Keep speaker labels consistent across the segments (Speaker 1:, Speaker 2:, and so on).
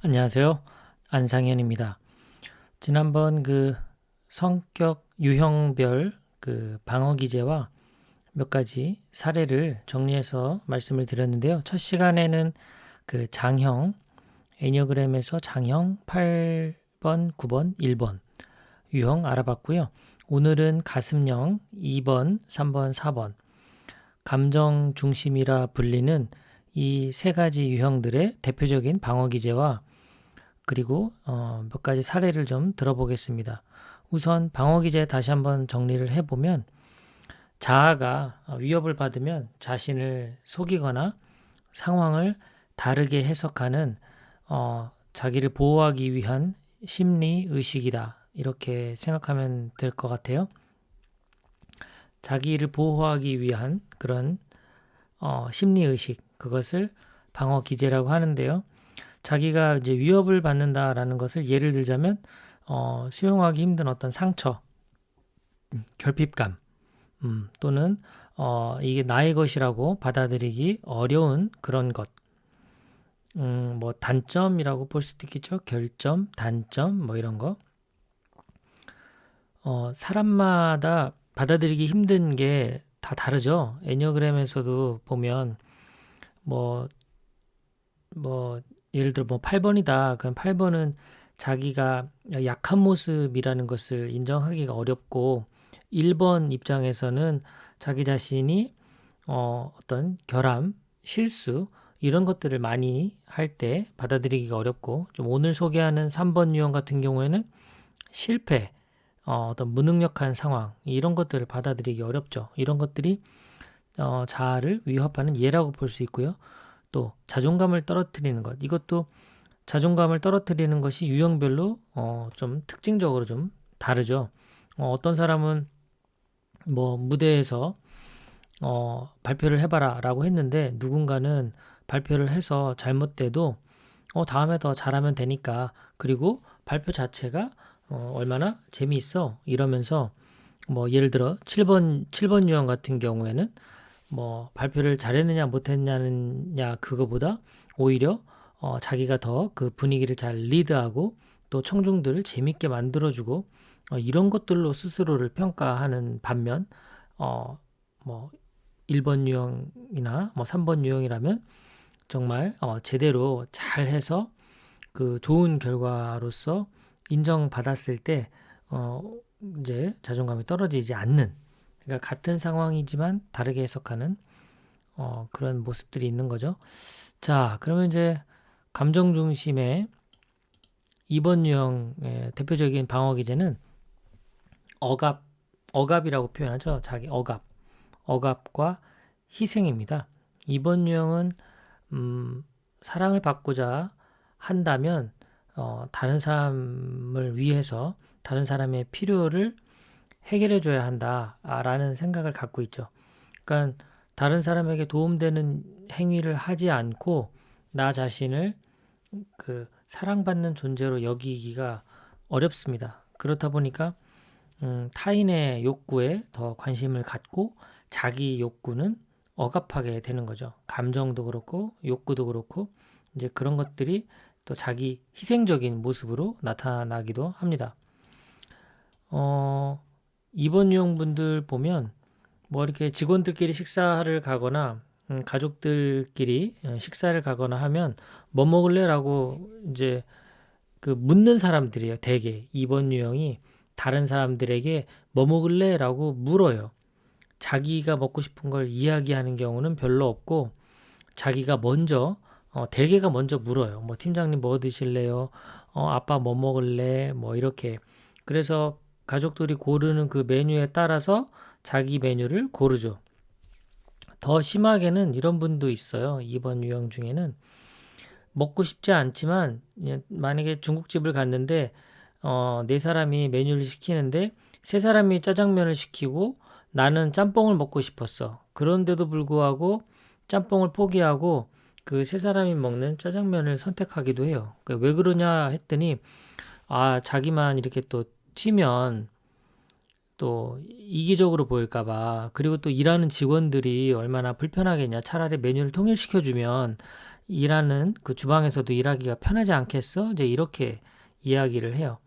Speaker 1: 안녕하세요. 안상현입니다. 지난번 성격 유형별 방어 기제와 몇 가지 사례를 정리해서 말씀을 드렸는데요. 첫 시간에는 장형, 애니어그램에서 장형 8번, 9번, 1번 유형 알아봤고요. 오늘은 가슴형 2번, 3번, 4번 감정 중심이라 불리는 이 세 가지 유형들의 대표적인 방어 기제와 그리고 몇 가지 사례를 좀 들어보겠습니다. 우선 방어 기제 다시 한번 정리를 해보면 자아가 위협을 받으면 자신을 속이거나 상황을 다르게 해석하는 자기를 보호하기 위한 심리 의식이다. 이렇게 생각하면 될 것 같아요. 자기를 보호하기 위한 그런 심리 의식, 그것을 방어 기제라고 하는데요. 자기가 이제 위협을 받는다라는 것을 예를 들자면 수용하기 힘든 어떤 상처, 결핍감, 또는 이게 나의 것이라고 받아들이기 어려운 그런 것, 뭐 단점이라고 볼 수도 있겠죠. 결점, 단점, 뭐 이런 거. 사람마다 받아들이기 힘든 게 다 다르죠. 애니어그램에서도 보면 뭐 예를 들어 뭐 8번이다. 그럼 8번은 자기가 약한 모습이라는 것을 인정하기가 어렵고 1번 입장에서는 자기 자신이 어떤 결함, 실수 이런 것들을 많이 할 때 받아들이기가 어렵고 좀 오늘 소개하는 3번 유형 같은 경우에는 실패, 어떤 무능력한 상황 이런 것들을 받아들이기 어렵죠. 이런 것들이 자아를 위협하는 예라고 볼 수 있고요. 또 자존감을 떨어뜨리는 것 이것도 자존감을 떨어뜨리는 것이 유형별로 좀 특징적으로 좀 다르죠. 어떤 사람은 뭐 무대에서 발표를 해봐라라고 했는데 누군가는 발표를 해서 잘못돼도 다음에 더 잘하면 되니까 그리고 발표 자체가 얼마나 재미있어 이러면서 뭐 예를 들어 7번 유형 같은 경우에는 뭐 발표를 잘했느냐 못했느냐 그거보다 오히려 자기가 더 그 분위기를 잘 리드하고 또 청중들을 재밌게 만들어주고 이런 것들로 스스로를 평가하는 반면 뭐 1번 유형이나 뭐 3번 유형이라면 정말 제대로 잘해서 그 좋은 결과로서 인정받았을 때 이제 자존감이 떨어지지 않는 그러니까 같은 상황이지만 다르게 해석하는 그런 모습들이 있는 거죠. 자, 그러면 이제 감정 중심의 2번 유형의 대표적인 방어 기제는 억압, 억압이라고 표현하죠. 자기 억압, 억압과 희생입니다. 2번 유형은 사랑을 받고자 한다면 다른 사람을 위해서 다른 사람의 필요를 해결해 줘야 한다라는 생각을 갖고 있죠. 그러니까 다른 사람에게 도움되는 행위를 하지 않고 나 자신을 사랑받는 존재로 여기기가 어렵습니다. 그렇다 보니까 타인의 욕구에 더 관심을 갖고 자기 욕구는 억압하게 되는 거죠. 감정도 그렇고 욕구도 그렇고 이제 그런 것들이 또 자기 희생적인 모습으로 나타나기도 합니다. 2번 유형분들 보면 뭐 이렇게 직원들끼리 식사를 가거나 가족들끼리 식사를 가거나 하면 뭐 먹을래라고 이제 묻는 사람들이에요. 대개 2번 유형이 다른 사람들에게 뭐 먹을래라고 물어요. 자기가 먹고 싶은 걸 이야기하는 경우는 별로 없고 자기가 먼저 대개가 먼저 물어요. 뭐 팀장님 뭐 드실래요? 아빠 뭐 먹을래? 뭐 이렇게. 그래서 가족들이 고르는 그 메뉴에 따라서 자기 메뉴를 고르죠. 더 심하게는 이런 분도 있어요. 2번 유형 중에는 먹고 싶지 않지만 만약에 중국집을 갔는데 네 사람이 메뉴를 시키는데 세 사람이 짜장면을 시키고 나는 짬뽕을 먹고 싶었어. 그런데도 불구하고 짬뽕을 포기하고 그 세 사람이 먹는 짜장면을 선택하기도 해요. 왜 그러냐 했더니 자기만 이렇게 또 튀면 또 이기적으로 보일까 봐, 그리고 또 일하는 직원들이 얼마나 불편하겠냐. 차라리 메뉴를 통일시켜 주면 일하는 그 주방에서도 일하기가 편하지 않겠어? 이제 이렇게 이야기를 해요.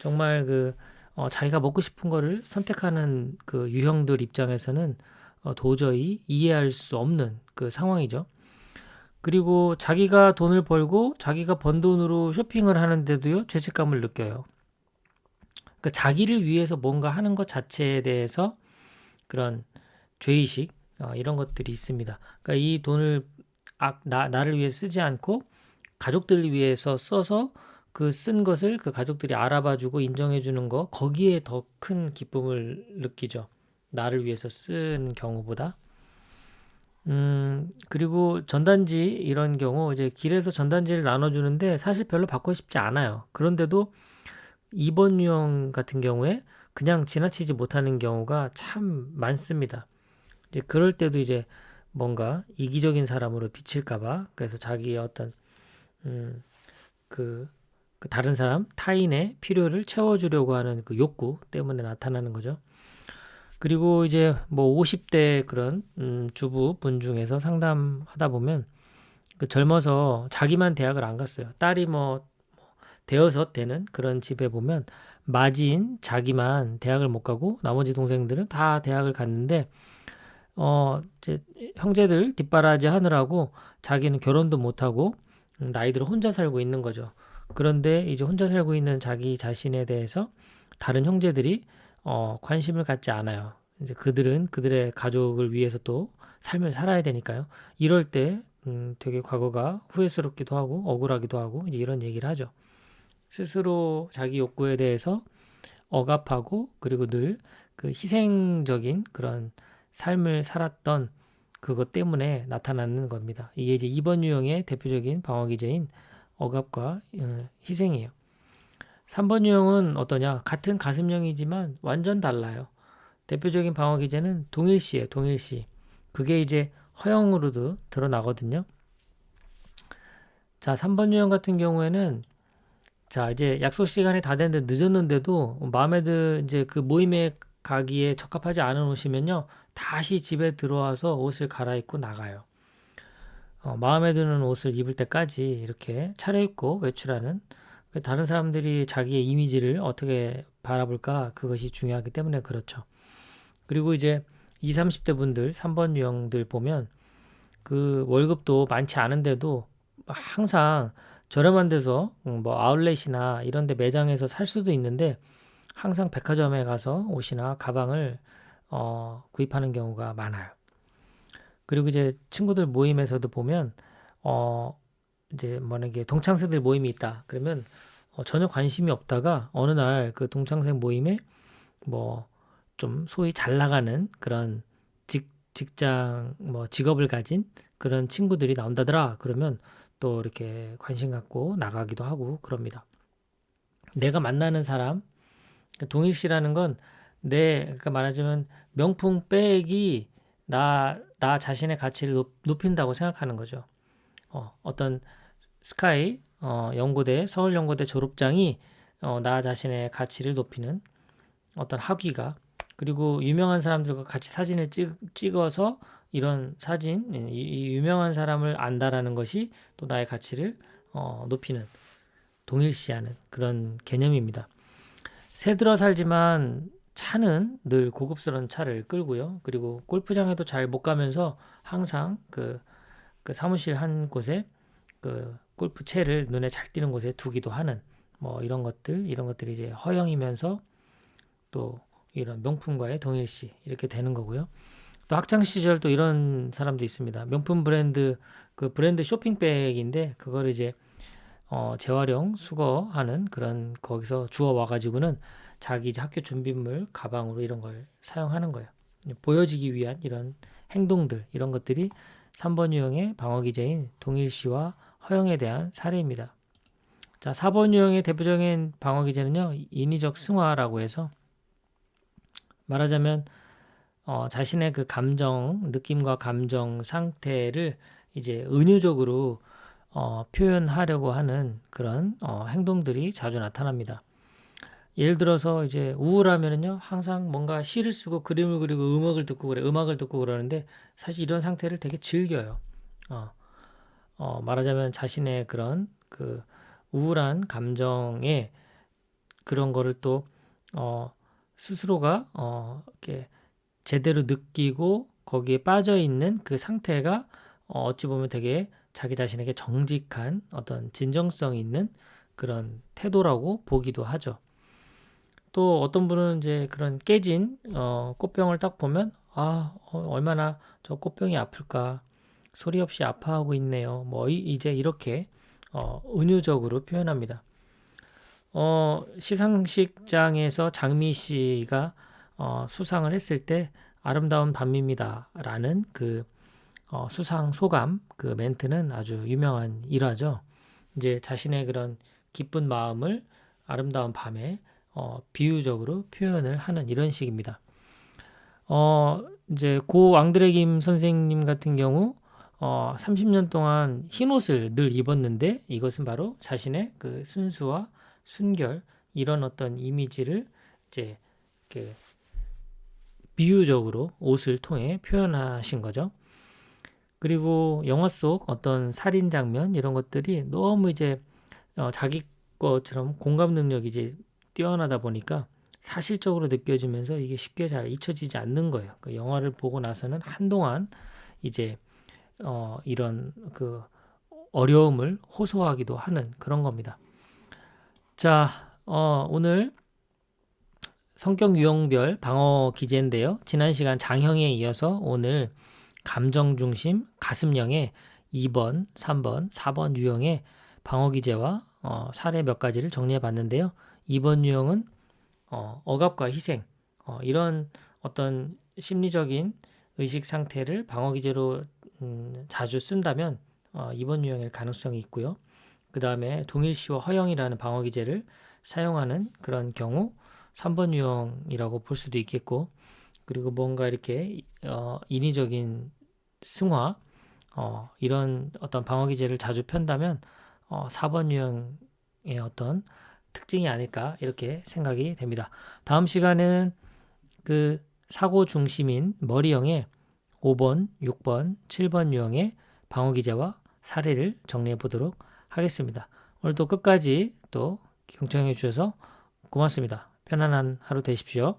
Speaker 1: 정말 자기가 먹고 싶은 거를 선택하는 그 유형들 입장에서는 도저히 이해할 수 없는 그 상황이죠. 그리고 자기가 돈을 벌고 자기가 번 돈으로 쇼핑을 하는데도요, 죄책감을 느껴요. 그러니까 자기를 위해서 뭔가 하는 것 자체에 대해서 그런 죄의식, 이런 것들이 있습니다. 그러니까 이 돈을 나를 위해 쓰지 않고 가족들을 위해서 써서 그 쓴 것을 그 가족들이 알아봐주고 인정해주는 거, 거기에 더 큰 기쁨을 느끼죠. 나를 위해서 쓴 경우보다. 그리고 전단지 이런 경우 이제 길에서 전단지를 나눠주는데 사실 별로 받고 싶지 않아요. 그런데도 2번 유형 같은 경우에 그냥 지나치지 못하는 경우가 참 많습니다. 이제 그럴 때도 이제 뭔가 이기적인 사람으로 비칠까봐, 그래서 자기의 어떤 음, 그 다른 사람, 타인의 필요를 채워주려고 하는 그 욕구 때문에 나타나는 거죠. 그리고 이제 뭐 50대 그런 주부분 중에서 상담하다 보면 그 젊어서 자기만 대학을 안 갔어요. 딸이 뭐 대여섯 되는 그런 집에 보면 마지인 자기만 대학을 못 가고 나머지 동생들은 다 대학을 갔는데 이제 형제들 뒷바라지 하느라고 자기는 결혼도 못 하고 나이들은 혼자 살고 있는 거죠. 그런데 이제 혼자 살고 있는 자기 자신에 대해서 다른 형제들이 관심을 갖지 않아요. 이제 그들은 그들의 가족을 위해서 또 삶을 살아야 되니까요. 이럴 때 되게 과거가 후회스럽기도 하고 억울하기도 하고 이제 이런 얘기를 하죠. 스스로 자기 욕구에 대해서 억압하고 그리고 늘 그 희생적인 그런 삶을 살았던 그것 때문에 나타나는 겁니다. 이게 이제 2번 유형의 대표적인 방어 기제인 억압과 희생이에요. 3번 유형은 어떠냐? 같은 가슴형이지만 완전 달라요. 대표적인 방어 기제는 동일시예요. 동일시. 그게 이제 허영으로도 드러나거든요. 자, 3번 유형 같은 경우에는 자, 이제 약속 시간이 다 됐는데 늦었는데도 마음에 드 이제 그 모임에 가기에 적합하지 않은 옷이면요, 다시 집에 들어와서 옷을 갈아입고 나가요. 마음에 드는 옷을 입을 때까지 이렇게 차려입고 외출하는, 다른 사람들이 자기의 이미지를 어떻게 바라볼까, 그것이 중요하기 때문에 그렇죠. 그리고 이제 20, 30대 분들, 3번 유형들 보면 그 월급도 많지 않은데도 항상 저렴한 데서 뭐 아울렛이나 이런 데 매장에서 살 수도 있는데 항상 백화점에 가서 옷이나 가방을 구입하는 경우가 많아요. 그리고 이제 친구들 모임에서도 보면 이제 만약에 동창생들 모임이 있다 그러면 전혀 관심이 없다가 어느 날 그 동창생 모임에 뭐 좀 소위 잘 나가는 그런 직장 뭐 직업을 가진 그런 친구들이 나온다더라 그러면 또 이렇게 관심 갖고 나가기도 하고 그럽니다. 내가 만나는 사람, 동일시라는 건 그러니까 말하자면 명품 백이 나 자신의 가치를 높인다고 생각하는 거죠. 어떤 스카이 연고대 서울연고대 졸업장이 나 자신의 가치를 높이는 어떤 학위가, 그리고 유명한 사람들과 같이 사진을 찍어서 이런 사진, 이 유명한 사람을 안다라는 것이 또 나의 가치를 높이는, 동일시하는 그런 개념입니다. 새들어 살지만 차는 늘 고급스러운 차를 끌고요. 그리고 골프장에도 잘 못 가면서 항상 그 사무실 한 곳에 그 골프채를 눈에 잘 띄는 곳에 두기도 하는 뭐 이런 것들이 이제 허영이면서 또 이런 명품과의 동일시 이렇게 되는 거고요. 또 학창 시절 또 이런 사람도 있습니다. 명품 브랜드 그 브랜드 쇼핑백인데 그걸 이제 재활용 수거하는 그런 거기서 주워 와가지고는 자기 이제 학교 준비물 가방으로 이런 걸 사용하는 거예요. 보여지기 위한 이런 행동들 이런 것들이 3번 유형의 방어 기제인 동일시와 허영에 대한 사례입니다. 자, 4번 유형의 대표적인 방어 기제는요, 인위적 승화라고 해서 말하자면 자신의 그 감정, 느낌과 감정 상태를 이제 은유적으로 표현하려고 하는 그런 행동들이 자주 나타납니다. 예를 들어서 이제 우울하면은요, 항상 뭔가 시를 쓰고 그림을 그리고 음악을 듣고 그러는데 사실 이런 상태를 되게 즐겨요. 어, 말하자면 자신의 그런 그 우울한 감정에 그런 거를 또 스스로가 이렇게 제대로 느끼고 거기에 빠져 있는 그 상태가 어찌 보면 되게 자기 자신에게 정직한 어떤 진정성 있는 그런 태도라고 보기도 하죠. 또 어떤 분은 이제 그런 깨진 꽃병을 딱 보면 얼마나 저 꽃병이 아플까 소리 없이 아파하고 있네요. 뭐 이제 이렇게 은유적으로 표현합니다. 시상식장에서 장미 씨가 수상을 했을 때 아름다운 밤입니다라는 그 수상 소감 그 멘트는 아주 유명한 일화죠. 이제 자신의 그런 기쁜 마음을 아름다운 밤에 비유적으로 표현을 하는 이런 식입니다. 이제 고 앙드레 김 선생님 같은 경우 30년 동안 흰 옷을 늘 입었는데 이것은 바로 자신의 그 순수와 순결 이런 어떤 이미지를 이제 그 비유적으로 옷을 통해 표현하신 거죠. 그리고 영화 속 어떤 살인 장면 이런 것들이 너무 이제 자기 것처럼 공감 능력이 이제 뛰어나다 보니까 사실적으로 느껴지면서 이게 쉽게 잘 잊혀지지 않는 거예요. 그 영화를 보고 나서는 한동안 이제 이런 그 어려움을 호소하기도 하는 그런 겁니다. 자, 오늘 성격 유형별 방어 기제인데요. 지난 시간 장형에 이어서 오늘 감정 중심 가슴형의 2번, 3번, 4번 유형의 방어 기제와 사례 몇 가지를 정리해 봤는데요. 2번 유형은 억압과 희생 이런 어떤 심리적인 의식 상태를 방어 기제로 자주 쓴다면 2번 유형일 가능성이 있고요. 그 다음에 동일시와 허영이라는 방어 기제를 사용하는 그런 경우 3번 유형이라고 볼 수도 있겠고, 그리고 뭔가 이렇게 인위적인 승화 이런 어떤 방어 기제를 자주 편다면 4번 유형의 어떤 특징이 아닐까 이렇게 생각이 됩니다. 다음 시간에는 그 사고 중심인 머리형의 5번, 6번, 7번 유형의 방어 기제와 사례를 정리해 보도록 하겠습니다. 오늘도 끝까지 또 경청해 주셔서 고맙습니다. 편안한 하루 되십시오.